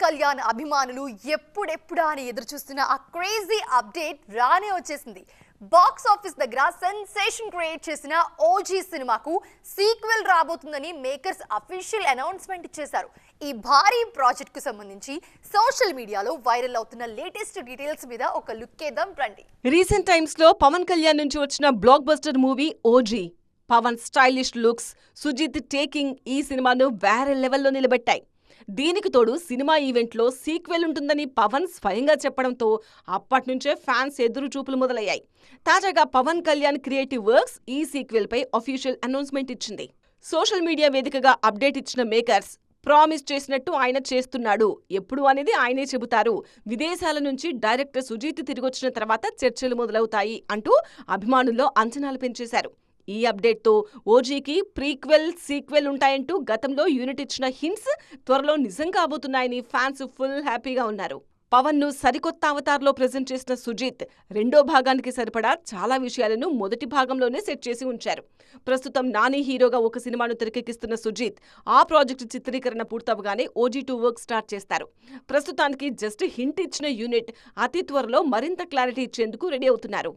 కళ్యాణ్ అభిమానులు ఎప్పుడెప్పుడా అని ఎదురుచూస్తున్న ఆ క్రేజీ అప్డేట్ రానే వచ్చేసింది. బాక్స్ ఆఫీస్ దగ్గర సెన్సేషన్ క్రియేట్ చేసిన ఓజీ సినిమాకు సీక్వెల్ రాబోతుందని మేకర్స్ అఫీషియల్ అనౌన్స్మెంట్ ఇచ్చేశారు. ఈ భారీ ప్రాజెక్ట్ కు సంబంధించి సోషల్ మీడియాలో వైరల్ అవుతున్న లేటెస్ట్ డీటెయిల్స్ మీద ఒక లుక్ వేద్దాం రండి. రీసెంట్ టైమ్స్ లో పవన్ కళ్యాణ్ నుంచి వచ్చిన blockbuster movie OG, Pawan stylish looks, Sujeeth taking ఈ సినిమాను వేరే లెవెల్లో నిలబెట్టాయి. దీనికి తోడు సినిమా ఈవెంట్లో సీక్వెల్ ఉంటుందని పవన్ స్వయంగా చెప్పడంతో అప్పట్నుంచే ఫ్యాన్స్ ఎదురు చూపులు మొదలయ్యాయి. తాజాగా పవన్ కళ్యాణ్ క్రియేటివ్ వర్క్స్ ఈ సీక్వెల్ పై అఫీషియల్ అనౌన్స్మెంట్ ఇచ్చింది. సోషల్ మీడియా వేదికగా అప్డేట్ ఇచ్చిన మేకర్స్, ప్రామిస్ చేసినట్టు ఆయన చేస్తున్నాడు, ఎప్పుడు అనేది ఆయనే చెబుతారు, విదేశాల నుంచి డైరెక్టర్ సుజిత్ తిరిగొచ్చిన తర్వాత చర్చలు మొదలవుతాయి అంటూ అభిమానుల్లో అంచనాలు పెంచేశారు. ఈ అప్డేట్తో ఓజీకి ప్రీక్వెల్, సీక్వెల్ ఉంటాయంటూ గతంలో యూనిట్ ఇచ్చిన హింట్స్ త్వరలో నిజం కాబోతున్నాయని ఫ్యాన్స్ ఫుల్ హ్యాపీగా ఉన్నారు. పవన్ ను సరికొత్త అవతార్లో ప్రెజెంట్ చేసిన సుజిత్ రెండో భాగానికి సరిపడా చాలా విషయాలను మొదటి భాగంలోనే సెట్ చేసి ఉంచారు. ప్రస్తుతం నాని హీరోగా ఒక సినిమాను తెరకెక్కిస్తున్న సుజిత్ ఆ ప్రాజెక్టు చిత్రీకరణ పూర్తవగానే OG2 వర్క్ స్టార్ట్ చేస్తారు. ప్రస్తుతానికి జస్ట్ హింట్ ఇచ్చిన యూనిట్ అతి త్వరలో మరింత క్లారిటీ ఇచ్చేందుకు రెడీ అవుతున్నారు.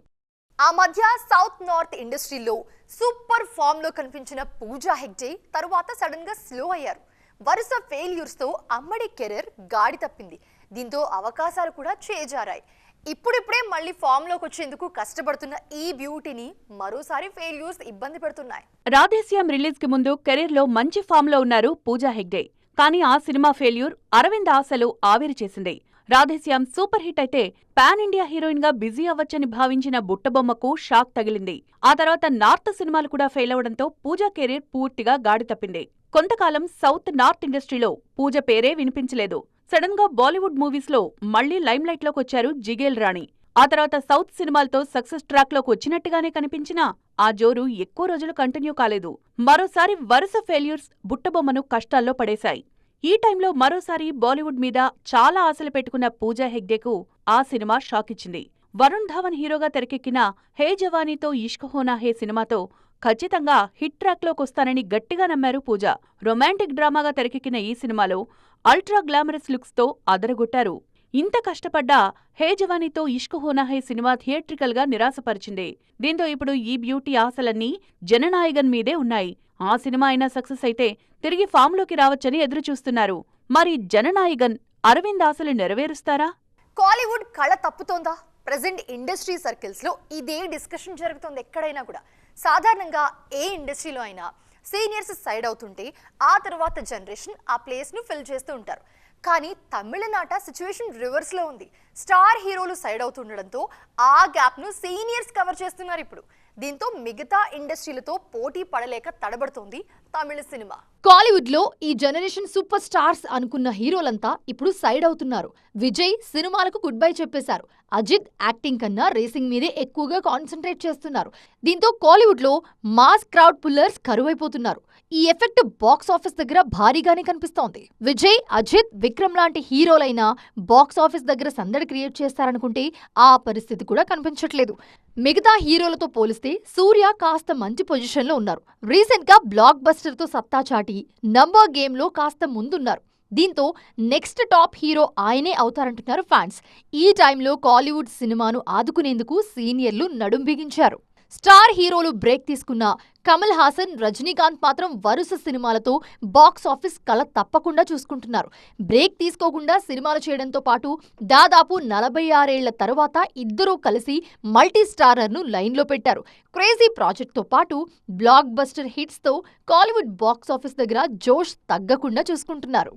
ఆ మధ్య సౌత్ నార్త్ ఇండస్ట్రీలో సూపర్ ఫామ్ లో కనిపించిన పూజా హెగ్డే తరువాత సడన్ గా స్లో అయ్యారు. వరుస ఫెయిల్యూర్స్ తో అమ్మడి కెరీర్ గాడి తప్పింది. దీంతో అవకాశాలు కూడా చేజారాయి. ఇప్పుడిప్పుడే మళ్ళీ ఫామ్ లోకి వచ్చేందుకు కష్టపడుతున్న ఈ బ్యూటీని మరోసారి ఫెయిల్యూర్స్ ఇబ్బంది పెడుతున్నాయి. రాధేశ్యామ్ రిలీజ్ కి ముందు కెరీర్ లో మంచి ఫామ్ లో ఉన్నారు పూజా హెగ్డే. కానీ ఆ సినిమా ఫెయిల్యూర్ అరవింద్ ఆశలు ఆవిరి చేసింది. రాధేశ్యామ్ సూపర్ హిట్ అయితే పాన్ ఇండియా హీరోయిన్ గా బిజీ అవ్వచ్చని భావించిన బుట్టబొమ్మకు షాక్ తగిలింది. ఆ తర్వాత నార్త్ సినిమాలు కూడా ఫెయిల్ అవడంతో పూజా కెరీర్ పూర్తిగా గాడి తప్పింది. కొంతకాలం సౌత్ నార్త్ ఇండస్ట్రీలో పూజ పేరే వినిపించలేదు. సడన్ గా బాలీవుడ్ మూవీస్ లో మళ్లీ లైమ్ లైట్ లోకొచ్చారు జిగేల్ రాణి. ఆ తర్వాత సౌత్ సినిమాలతో సక్సెస్ ట్రాక్ లోకి వచ్చినట్టుగానే కనిపించినా ఆ జోరు ఎక్కువ రోజులు కంటిన్యూ కాలేదు. మరోసారి వరుస ఫెయిల్యూర్స్ బుట్టబొమ్మను కష్టాల్లో పడేశాయి. ఈ టైంలో మరోసారి బాలీవుడ్ మీద చాలా ఆశలు పెట్టుకున్న పూజా హెగ్డేకు ఆ సినిమా షాక్ ఇచ్చింది. వరుణ్ ధావన్ హీరోగా తెరకెక్కిన హే జవానీతో ఇష్క్ హోనా హే సినిమాతో ఖచ్చితంగా హిట్ ట్రాక్లోకొస్తానని గట్టిగా నమ్మారు పూజ. రొమాంటిక్ డ్రామాగా తెరకెక్కిన ఈ సినిమాలో అల్ట్రా గ్లామరస్ లుక్స్ తో అదరగొట్టారు. ఇంత కష్టపడ్డా హే జవానీతో ఇష్క్ హోనా హే సినిమా థియేట్రికల్ గా నిరాశపరిచింది. దీంతో ఇప్పుడు ఈ బ్యూటీ ఆశలన్నీ జననాయగన్ మీదే ఉన్నాయి. ఆ సినిమా అయినా సక్సెస్ అయితే తిరిగి ఫామ్లోకి రావచ్చని ఎదురుచూస్తున్నారు. మరి జననాయగన్ అరవింద్ ఆశలు నెరవేరుస్తారా? కాలీవుడ్ కళ తప్పుతోందా? ప్రెజెంట్ ఇండస్ట్రీ సర్కిల్స్ లో ఇదే డిస్కషన్ జరుగుతోంది. ఎక్కడైనా కూడా సాధారణంగా ఏ ఇండస్ట్రీలో అయినా సీనియర్స్ సైడ్ అవుతుంటే ఆ తర్వాత జనరేషన్ ఆ ప్లేస్ ను ఫిల్ చేస్తూ ఉంటారు. కానీ తమిళనాట సిచ్యువేషన్ రివర్స్ లో ఉంది. స్టార్ హీరోలు సైడ్ అవుతుండడంతో ఆ గ్యాప్ ను సీనియర్స్ కవర్ చేస్తున్నారు ఇప్పుడు. దీంతో మిగతా ఇండస్ట్రీలతో పోటీ పడలేక తడబడుతోంది తమిళ సినిమా. కాలీవుడ్ లో ఈ జనరేషన్ సూపర్ స్టార్స్ అనుకున్న హీరోలంతా ఇప్పుడు సైడ్ అవుతున్నారు. విజయ్ సినిమాలకు గుడ్ బై చెప్పేశారు. అజిత్ యాక్టింగ్ కన్నా రేసింగ్ మీదే ఎక్కువగా కాన్సన్ట్రేట్ చేస్తున్నారు. దీంతో కాలీవుడ్ లో మాస్ క్రౌడ్ పుల్లర్స్ కరువైపోతున్నారు. ఈ ఎఫెక్ట్ బాక్స్ ఆఫీస్ దగ్గర భారీగానే కనిపిస్తోంది. విజయ్, అజిత్, విక్రమ్ లాంటి హీరోలైనా బాక్స్ ఆఫీస్ దగ్గర సందడి క్రియేట్ చేస్తారనుకుంటే ఆ పరిస్థితి కూడా కనిపించట్లేదు. మిగతా హీరోలతో పోలిస్తే సూర్య కాస్త మంచి పొజిషన్లో ఉన్నారు. రీసెంట్ గా బ్లాక్ బస్టర్ తో సత్తా చాటి నంబర్ గేమ్ లో కాస్త ముందున్నారు. దీంతో నెక్స్ట్ టాప్ హీరో ఆయనే అవుతారంటున్నారు ఫ్యాన్స్. ఈ టైంలో కాలీవుడ్ సినిమాను ఆదుకునేందుకు సీనియర్లు నడుం బిగించారు. స్టార్ హీరోలు బ్రేక్ తీసుకున్న కమల్ హాసన్, రజనీకాంత్ మాత్రం వరుస సినిమాలతో బాక్స్ ఆఫీస్ కళ తప్పకుండా చూసుకుంటున్నారు. బ్రేక్ తీసుకోకుండా సినిమాలు చేయడంతో పాటు దాదాపు 46 ఏళ్ల తరువాత ఇద్దరూ కలిసి మల్టీ స్టారర్ను లైన్లో పెట్టారు. క్రేజీ ప్రాజెక్ట్తో పాటు బ్లాక్ బస్టర్ హిట్స్తో కాలీవుడ్ బాక్స్ ఆఫీస్ దగ్గర జోష్ తగ్గకుండా చూసుకుంటున్నారు.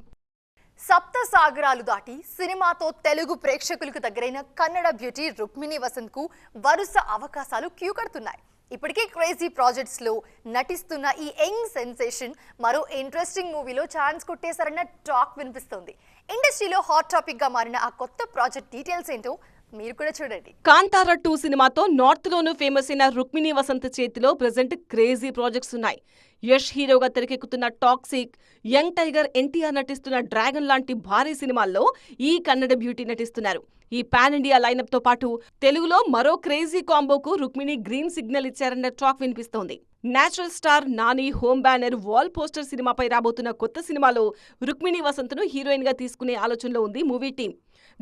సప్త సాగరాలు దాటి సినిమాతో తెలుగు ప్రేక్షకులకు దగ్గరైన కన్నడ బ్యూటీ రుక్మిణి వసంత్ కు వరుస అవకాశాలు క్యూ కడుతున్నాయి. ఇప్పటికే క్రేజీ ప్రాజెక్ట్స్ లో నటిస్తున్న ఈ యంగ్ సెన్సేషన్ మరో ఇంట్రెస్టింగ్ మూవీలో ఛాన్స్ కొట్టేశారన్న టాక్ వినిపిస్తోంది. ఇండస్ట్రీలో హాట్ టాపిక్ గా మారిన ఆ కొత్త ప్రాజెక్ట్ డీటెయిల్స్ ఏంటో మీరు కూడా చూడండి. కాంతారా 2 సినిమాతో నార్త్ లోనూ ఫేమస్ అయిన రుక్మిణి వసంత్ చేతిలో ప్రెజెంట్ క్రేజీ ప్రాజెక్ట్స్ ఉన్నాయి. యష్ హీరోగా తెరకెక్కుతున్న టాక్సిక్, యంగ్ టైగర్ ఎన్టీఆర్ నటిస్తున్న డ్రాగన్ లాంటి భారీ సినిమాల్లో ఈ కన్నడ బ్యూటీ నటిస్తున్నారు. ఈ పాన్ ఇండియా లైనప్ తో పాటు తెలుగులో మరో క్రేజీ కాంబోకు రుక్మిణి గ్రీన్ సిగ్నల్ ఇచ్చారన్న టాక్ వినిపిస్తోంది. Natural star Nani home banner wall poster సినిమాపై రాబోతున్న కొత్త సినిమాలో రుక్మిణి వసంత్ను హీరోయిన్ గా తీసుకునే ఆలోచనలో ఉంది మూవీ టీం.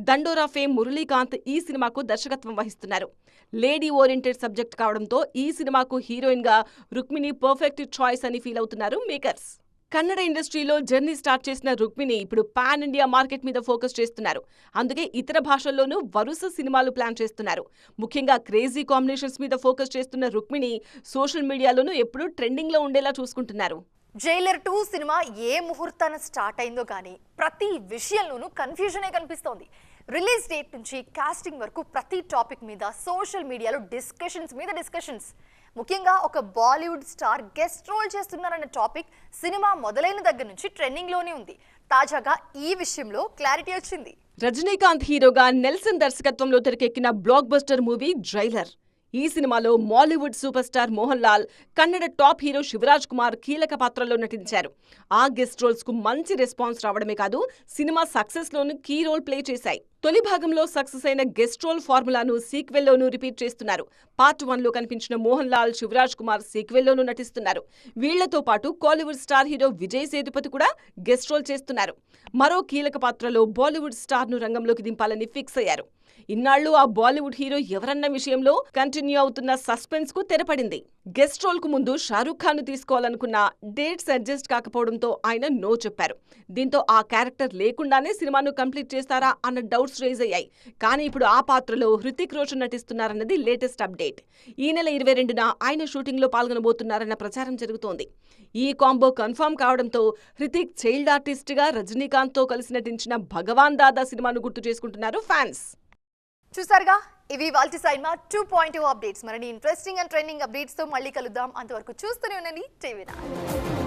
దండోరా ఫేమ్ మురళీకాంత్ ఈ సినిమాకు దర్శకత్వం వహిస్తున్నారు. లేడీ ఓరియంటెడ్ సబ్జెక్ట్ కావడంతో ఈ సినిమాకు హీరోయిన్ గా రుక్మిణి పర్ఫెక్ట్ చాయిస్ అని ఫీల్ అవుతున్నారు మేకర్స్. కన్నడ ఇండస్ట్రీలో జర్నీ స్టార్ట్ చేసిన రుక్మిణి ఇప్పుడు పాన్ ఇండియా మార్కెట్ మీద ఫోకస్ చేస్తున్నారు. అందుకే ఇతర భాషల్లోనూ వరుస సినిమాలు ప్లాన్ చేస్తున్నారు. ముఖ్యంగా క్రేజీ కాంబినేషన్స్ మీద ఫోకస్ చేస్తున్న రుక్మిణి సోషల్ మీడియాలోనూ ఎప్పుడూ ట్రెండింగ్ లో ఉండేలా చూసుకుంటున్నారు. జైలర్ 2 సినిమా ఏ ముహూర్తాన స్టార్ట్ అయిందో కానీ ప్రతి విషయంలోనూ కన్ఫ్యూజనే కనిపిస్తోంది. రిలీజ్ డేట్ నుంచి కాస్టింగ్ వరకు ప్రతి టాపిక్ మీద సోషల్ మీడియాలో డిస్కషన్స్. ముఖ్యంగా ఒక బాలీవుడ్ స్టార్ గెస్ట్ రోల్ చేస్తున్నారన్న టాపిక్ సినిమా మొదలైన దగ్గర నుంచి ట్రెండింగ్ లోనే ఉంది. తాజాగా ఈ విషయంలో క్లారిటీ వచ్చింది. రజనీకాంత్ హీరోగా నెల్సన్ దర్శకత్వంలో తెరకెక్కిన బ్లాక్ బస్టర్ మూవీ జైలర్. ఈ సినిమాలో Mollywood super star Mohan Lal, Kannada top hero Shivaraj Kumar కీలక పాత్రలో నటించారు. ఆ గెస్ట్ రోల్స్ కు మంచి రెస్పాన్స్ రావడమే కాదు, సినిమా సక్సెస్ లోనూ కీ రోల్ ప్లే చేశాయి. తొలి భాగంలో సక్సెస్ అయిన గెస్ట్ రోల్ ఫార్ములాను సీక్వెల్లోనూ రిపీట్ చేస్తున్నారు. పార్ట్ 1 లో కనిపించిన మోహన్ లాల్, శివరాజ్ కుమార్ సీక్వెల్లోనూ నటిస్తున్నారు. వీళ్లతో పాటు కాలీవుడ్ స్టార్ హీరో విజయ్ సేతుపతి కూడా గెస్ట్ రోల్ చేస్తున్నారు. మరో కీలక పాత్రలో బాలీవుడ్ స్టార్ ను రంగంలోకి దింపాలని ఫిక్స్ అయ్యారు. ఇన్నాళ్లు ఆ బాలీవుడ్ హీరో ఎవరన్న విషయంలో కంటిన్యూ అవుతున్న సస్పెన్స్ కు తెరపడింది. గెస్ట్ రోల్ కు ముందు షారూఖ్ ఖాన్ ను తీసుకోవాలనుకున్న డేట్స్ అడ్జస్ట్ కాకపోవడంతో ఆయన నో చెప్పారు. దీంతో ఆ క్యారెక్టర్ లేకుండానే సినిమాను కంప్లీట్ చేస్తారా అన్న డౌట్స్ రేజ్ అయ్యాయి. కానీ ఇప్పుడు ఆ పాత్రలో హృతిక్ రోషన్ నటిస్తున్నారన్నది లేటెస్ట్ అప్డేట్. ఈ నెల 22న ఆయన షూటింగ్ లో పాల్గొనబోతున్నారన్న ప్రచారం జరుగుతోంది. ఈ కాంబో కన్ఫర్మ్ కావడంతో హృతిక్ చైల్డ్ ఆర్టిస్ట్ గా రజనీకాంత్ తో కలిసి నటించిన భగవాన్ దాదా సినిమాను గుర్తు చేసుకుంటున్నారు ఫ్యాన్స్. చూసారుగా, ఇవి వాల్టి సైన్మా 2.0 అప్డేట్స్. మరిన్ని ఇంట్రెస్టింగ్ అండ్ ట్రెండింగ్ అప్డేట్స్ తో మళ్ళీ కలుద్దాం. అంతవరకు చూస్తూనే ఉండండి టీవీ9.